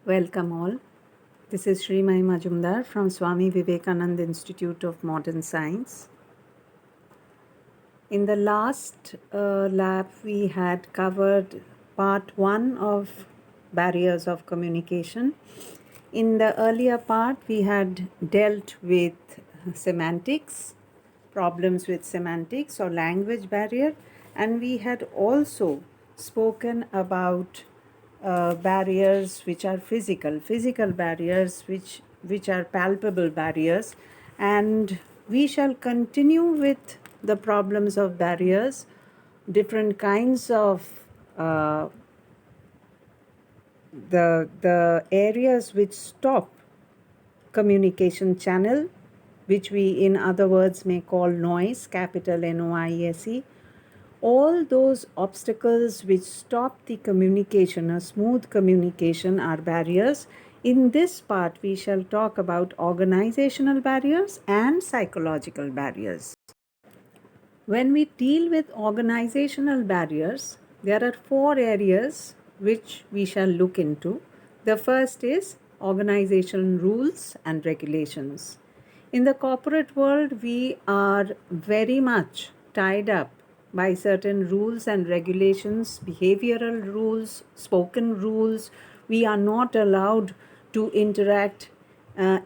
Welcome all. This is Sri Mai Majumdar from Swami Vivekananda Institute of Modern Science. In the last lab, we had covered part 1 of barriers of communication. In the earlier part, we had dealt with semantics, problems with semantics or language barrier, and we had also spoken about barriers which are physical barriers which are palpable barriers, and we shall continue with the problems of barriers, different kinds of the areas which stop communication channel, which we in other words may call noise, capital NOISE. All those obstacles which stop the communication, a smooth communication, are barriers. In this part, we shall talk about organizational barriers and psychological barriers. When we deal with organizational barriers, there are 4 areas which we shall look into. The first is organizational rules and regulations. In the corporate world, we are very much tied up by certain rules and regulations, behavioral rules, spoken rules. We are not allowed to interact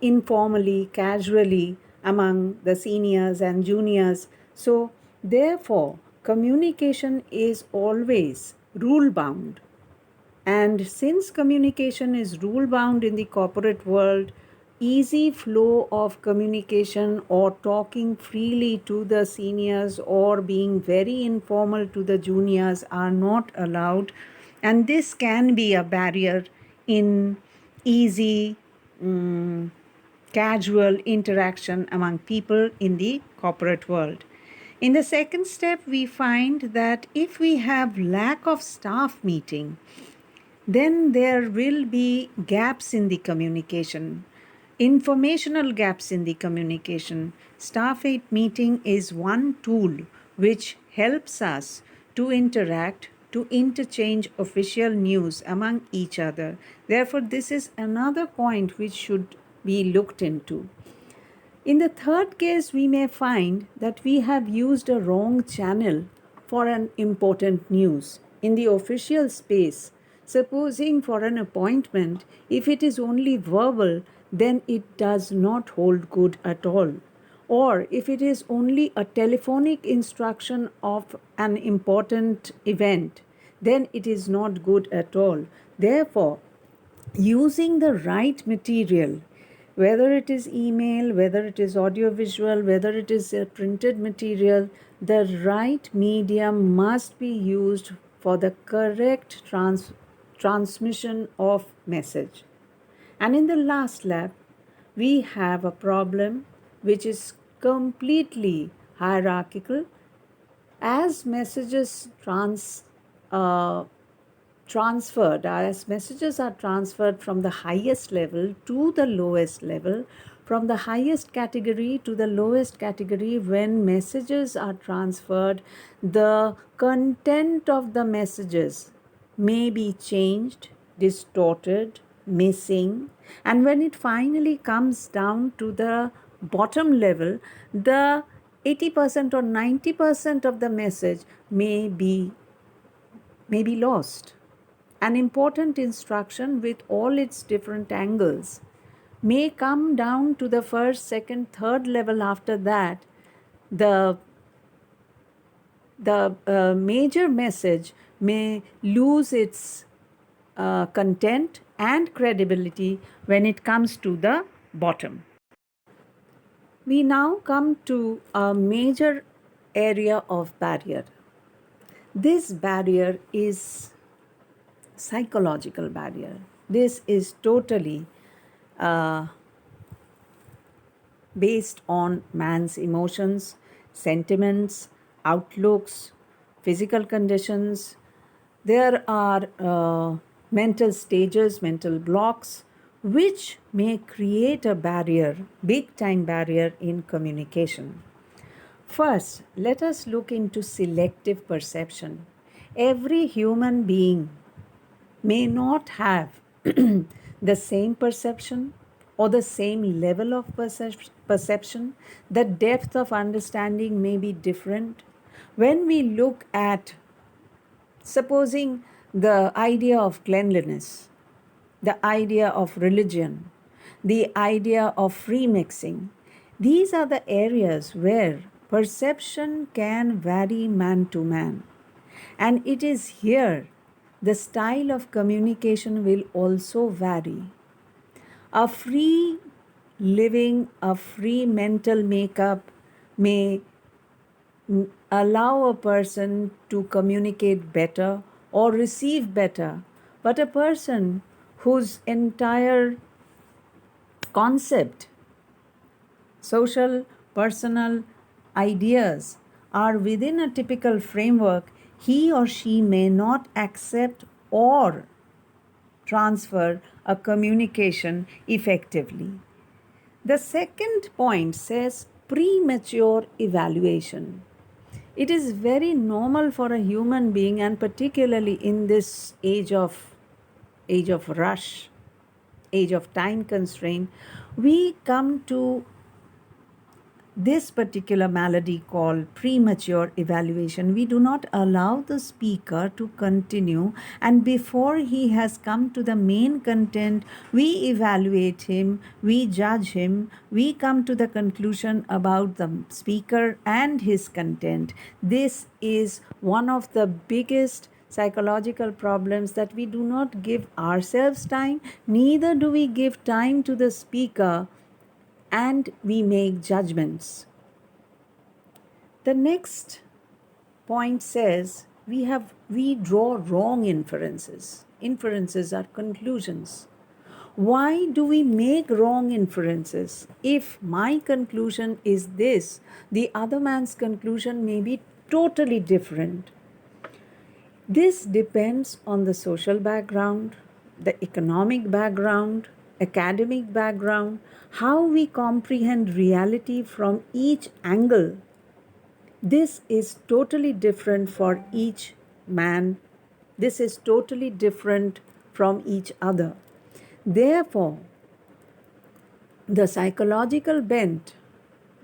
informally, casually among the seniors and juniors. So, therefore, communication is always rule bound. And since communication is rule bound in the corporate world, easy flow of communication or talking freely to the seniors or being very informal to the juniors are not allowed. And this can be a barrier in easy, casual interaction among people in the corporate world. In the second step, we find that if we have lack of staff meeting, then there will be gaps in the communication, informational gaps in the communication. Staff aid meeting is one tool which helps us to interact, to interchange official news among each other. Therefore, this is another point which should be looked into. In the third case, we may find that we have used a wrong channel for an important news. In the official space, supposing for an appointment, if it is only verbal, then it does not hold good at all. Or if it is only a telephonic instruction of an important event, then it is not good at all. Therefore, using the right material, whether it is email, whether it is audiovisual, whether it is a printed material, the right medium must be used for the correct transmission of message. And in the last lab, we have a problem which is completely hierarchical. As messages transferred, as messages are transferred from the highest level to the lowest level, from the highest category to the lowest category, when messages are transferred, the content of the messages may be changed, distorted, missing, and when it finally comes down to the bottom level, the 80% or 90% of the message may be lost. An important instruction with all its different angles may come down to the first, second, third level. After that, the major message may lose its content and credibility when it comes to the bottom. We now come to a major area of barrier. This barrier is psychological barrier. This is totally based on man's emotions, sentiments, outlooks, physical conditions. There are mental stages, mental blocks, which may create a barrier, big time barrier in communication. First, let us look into selective perception. Every human being may not have the same perception or the same level of perception. The depth of understanding may be different. When we look at, supposing, the idea of cleanliness, the idea of religion, the idea of free mixing, these are the areas where perception can vary man to man. And it is here the style of communication will also vary. A free living, a free mental makeup may allow a person to communicate better or receive better, but a person whose entire concept, social, personal ideas are within a typical framework, he or she may not accept or transfer a communication effectively. The second point says premature evaluation. It is very normal for a human being, and particularly in this age of rush, age of time constraint, we come to this particular malady called premature evaluation. We do not allow the speaker to continue, and before he has come to the main content, we evaluate him, we judge him, we come to the conclusion about the speaker and his content. This is one of the biggest psychological problems, that we do not give ourselves time, neither do we give time to the speaker, and we make judgments. The next point says we draw wrong inferences. Inferences are conclusions. Why do we make wrong inferences? If my conclusion is this, the other man's conclusion may be totally different. This depends on the social background, the economic background, academic background, how we comprehend reality from each angle. This is totally different for each man. This is totally different from each other. Therefore, the psychological bent,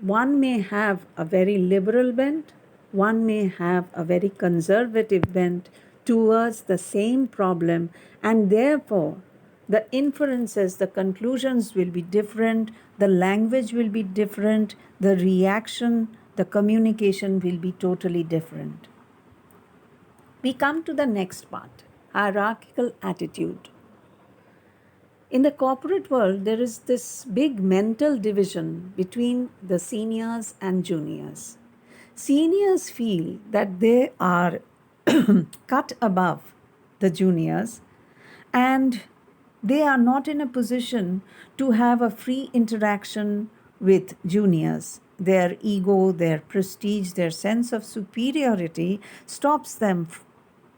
one may have a very liberal bent, one may have a very conservative bent towards the same problem, and therefore the inferences, the conclusions will be different, the language will be different, the reaction, the communication will be totally different. We come to the next part, hierarchical attitude. In the corporate world, there is this big mental division between the seniors and juniors. Seniors feel that they are cut above the juniors, and they are not in a position to have a free interaction with juniors. Their ego, their prestige, their sense of superiority stops them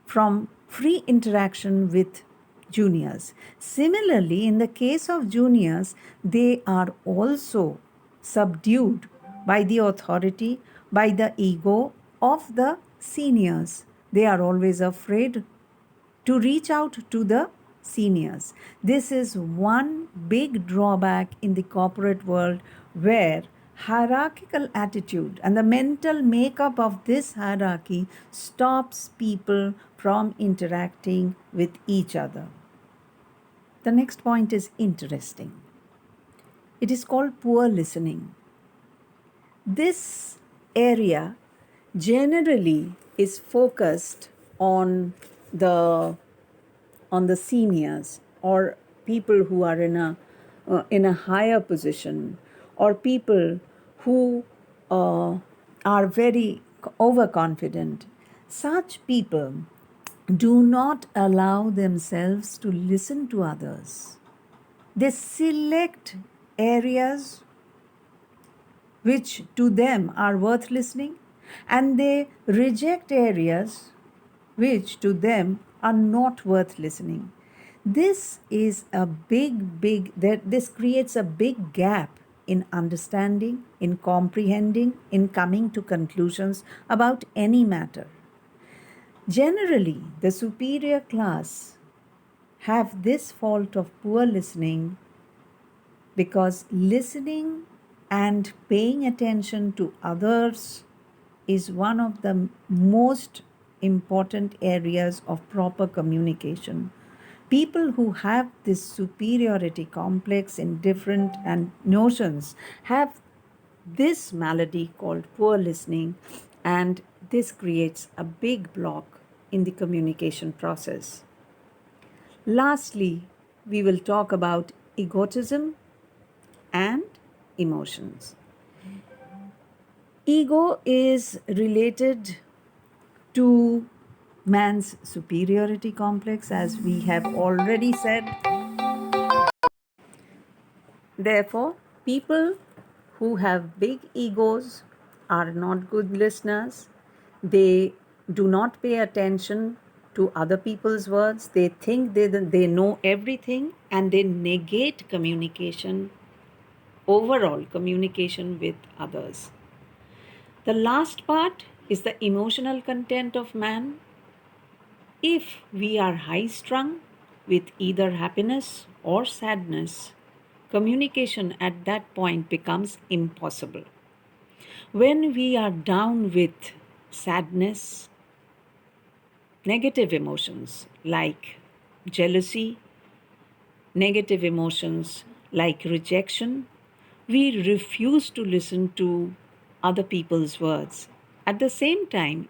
from free interaction with juniors. Similarly, in the case of juniors, they are also subdued by the authority, by the ego of the seniors. They are always afraid to reach out to the seniors. This is one big drawback in the corporate world, where hierarchical attitude and the mental makeup of this hierarchy stops people from interacting with each other. The next point is interesting. It is called poor listening. This area generally is focused on the seniors, or people who are in a higher position, or people who are very overconfident. Such people do not allow themselves to listen to others. They select areas which to them are worth listening, and they reject areas which to them are not worth listening. This is a this creates a big gap in understanding, in comprehending, in coming to conclusions about any matter. Generally, the superior class have this fault of poor listening because listening and paying attention to others is one of the most important areas of proper communication. People who have this superiority complex in different and notions have this malady called poor listening, and this creates a big block in the communication process. Lastly, we will talk about egotism and emotions. Ego is related to man's superiority complex, as we have already said. Therefore, people who have big egos are not good listeners. They do not pay attention to other people's words. They think they know everything, and they negate communication, overall communication with others. The last part is the emotional content of man. If we are high strung with either happiness or sadness, communication at that point becomes impossible. When we are down with sadness, negative emotions like jealousy, negative emotions like rejection, we refuse to listen to other people's words. At the same time,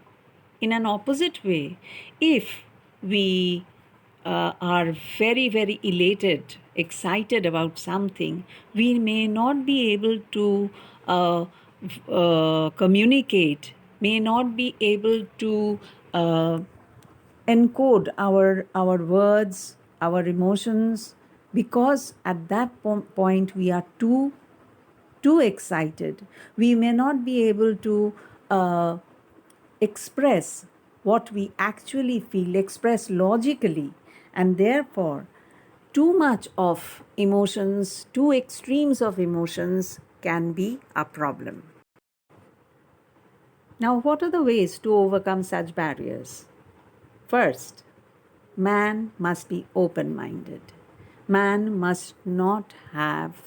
in an opposite way, if we are very, very elated, excited about something, we may not be able to communicate, may not be able to encode our words, our emotions, because at that point we are too excited. We may not be able to express what we actually feel, express logically, and therefore, too much of emotions, two extremes of emotions can be a problem. Now, what are the ways to overcome such barriers? First, man must be open minded. Man must not have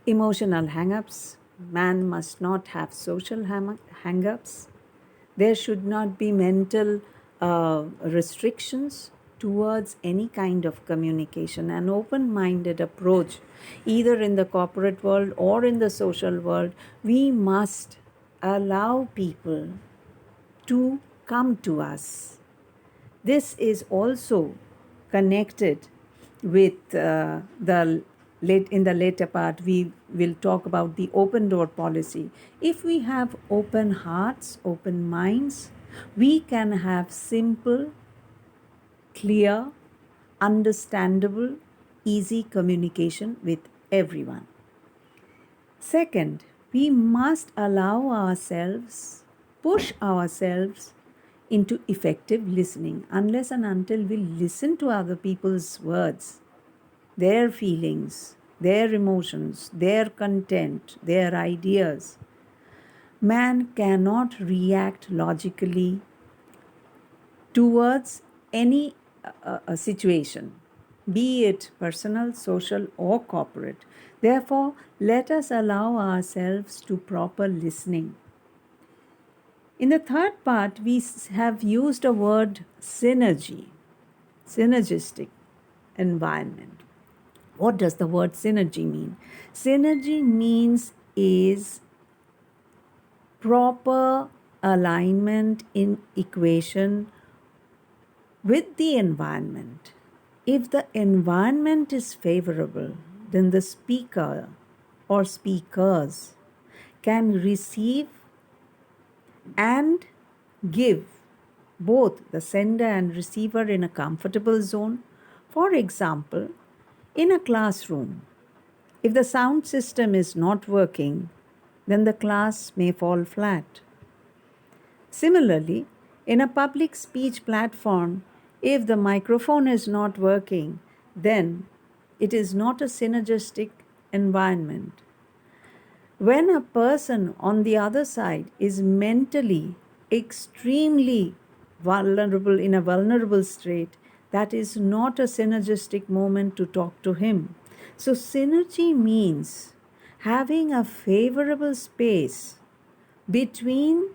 emotional hang ups. Man must not have social hang ups. There should not be mental restrictions towards any kind of communication. An open minded approach, either in the corporate world or in the social world, we must allow people to come to us. This is also connected with in the later part we will talk about the open door policy. If we have open hearts, open minds, we can have simple, clear, understandable, easy communication with everyone. Second, we must allow ourselves, push ourselves into effective listening. Unless and until we listen to other people's words, their feelings, their emotions, their content, their ideas, man cannot react logically towards any situation, be it personal, social, or corporate. Therefore, let us allow ourselves to proper listening. In the third part, we have used a word synergy, synergistic environment. What does the word synergy mean? Synergy means is proper alignment in equation with the environment. If the environment is favorable, then the speaker or speakers can receive and give both the sender and receiver in a comfortable zone. For example, in a classroom, if the sound system is not working, then the class may fall flat. Similarly, in a public speech platform, if the microphone is not working, then it is not a synergistic environment. When a person on the other side is mentally extremely vulnerable, in a vulnerable state, that is not a synergistic moment to talk to him. So, synergy means having a favorable space between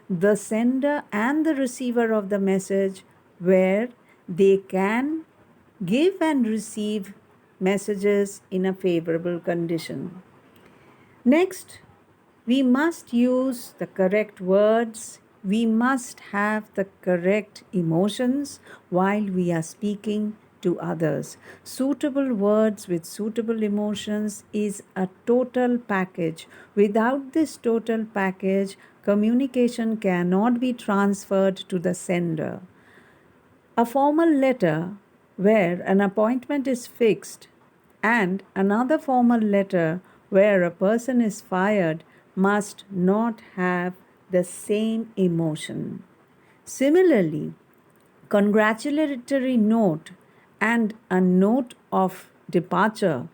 the sender and the receiver of the message where they can give and receive messages in a favorable condition. Next, we must use the correct words. We must have the correct emotions while we are speaking to others. Suitable words with suitable emotions is a total package. Without this total package, communication cannot be transferred to the sender. A formal letter where an appointment is fixed and another formal letter where a person is fired must not have the same emotion. Similarly, congratulatory note and a note of departure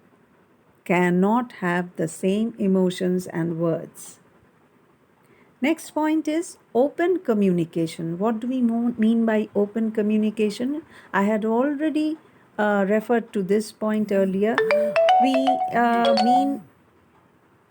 cannot have the same emotions and words. Next point is open communication. What do we mean by open communication? I had already referred to this point earlier. We mean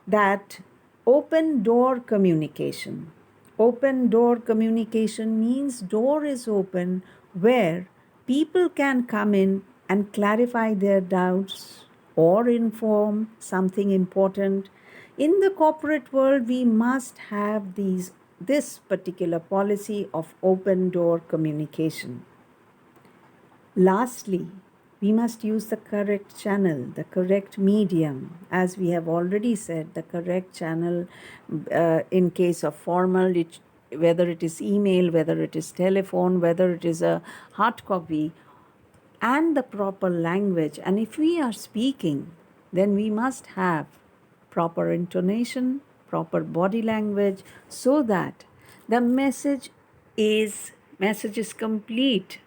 that open door communication. Open door communication means door is open where people can come in and clarify their doubts or inform something important. In the corporate world, we must have this particular policy of open door communication. Lastly, we must use the correct channel, the correct medium. As we have already said, the correct channel in case of formal, whether it is email, whether it is telephone, whether it is a hard copy, and the proper language. And if we are speaking, then we must have proper intonation, proper body language, so that the message is complete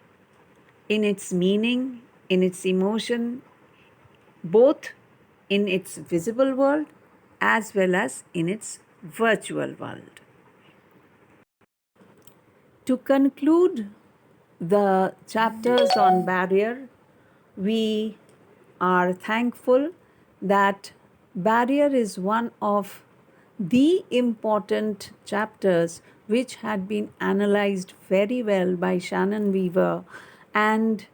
in its meaning, in its emotion, both in its visible world as well as in its virtual world. To conclude the chapters on barrier, we are thankful that barrier is one of the important chapters which had been analyzed very well by Shannon Weaver, and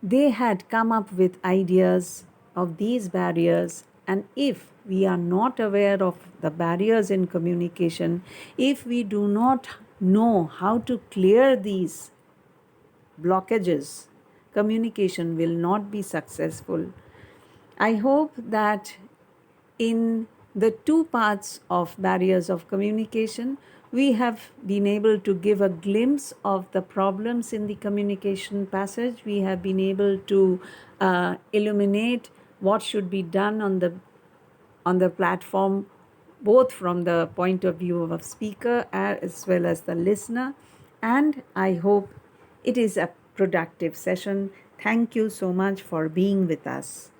they had come up with ideas of these barriers. And if we are not aware of the barriers in communication, if we do not know how to clear these blockages, communication will not be successful. I hope that in the two parts of barriers of communication, we have been able to give a glimpse of the problems in the communication passage. We have been able to illuminate what should be done on the platform, both from the point of view of a speaker as well as the listener. And I hope it is a productive session. Thank you so much for being with us.